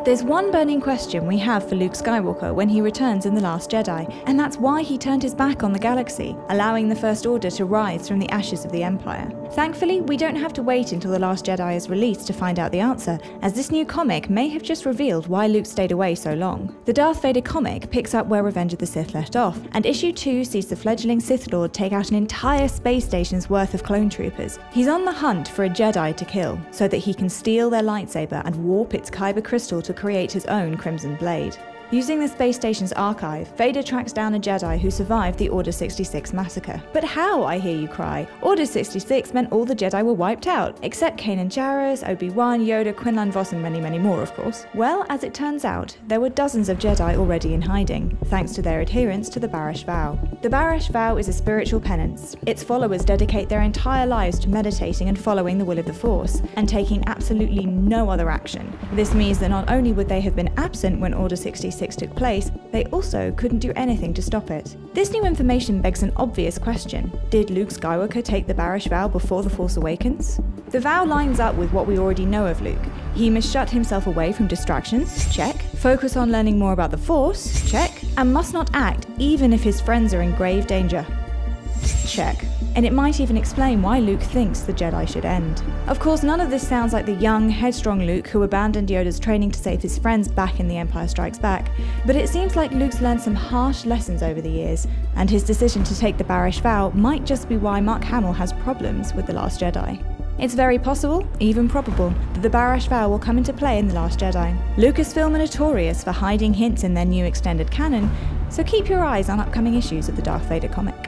There's one burning question we have for Luke Skywalker when he returns in The Last Jedi, and that's why he turned his back on the galaxy, allowing the First Order to rise from the ashes of the Empire. Thankfully, we don't have to wait until The Last Jedi is released to find out the answer, as this new comic may have just revealed why Luke stayed away so long. The Darth Vader comic picks up where Revenge of the Sith left off, and issue 2 sees the fledgling Sith Lord take out an entire space station's worth of clone troopers. He's on the hunt for a Jedi to kill, so that he can steal their lightsaber and warp its kyber crystal to create his own Crimson Blade. Using the space station's archive, Vader tracks down a Jedi who survived the Order 66 massacre. But how, I hear you cry? Order 66 meant all the Jedi were wiped out, except Kanan Jarrus, Obi-Wan, Yoda, Quinlan Vos and many, many more, of course. Well, as it turns out, there were dozens of Jedi already in hiding, thanks to their adherence to the Barash Vow. The Barash Vow is a spiritual penance. Its followers dedicate their entire lives to meditating and following the will of the Force, and taking absolutely no other action. This means that not only would they have been absent when Order 66 took place, they also couldn't do anything to stop it. This new information begs an obvious question. Did Luke Skywalker take the Barash Vow before The Force Awakens? The vow lines up with what we already know of Luke. He must shut himself away from distractions, check. Focus on learning more about the Force, check. And must not act even if his friends are in grave danger, check. And it might even explain why Luke thinks the Jedi should end. Of course, none of this sounds like the young, headstrong Luke who abandoned Yoda's training to save his friends back in The Empire Strikes Back, but it seems like Luke's learned some harsh lessons over the years, and his decision to take the Barash Vow might just be why Mark Hamill has problems with The Last Jedi. It's very possible, even probable, that the Barash Vow will come into play in The Last Jedi. Lucasfilm are notorious for hiding hints in their new extended canon, so keep your eyes on upcoming issues of the Darth Vader comic.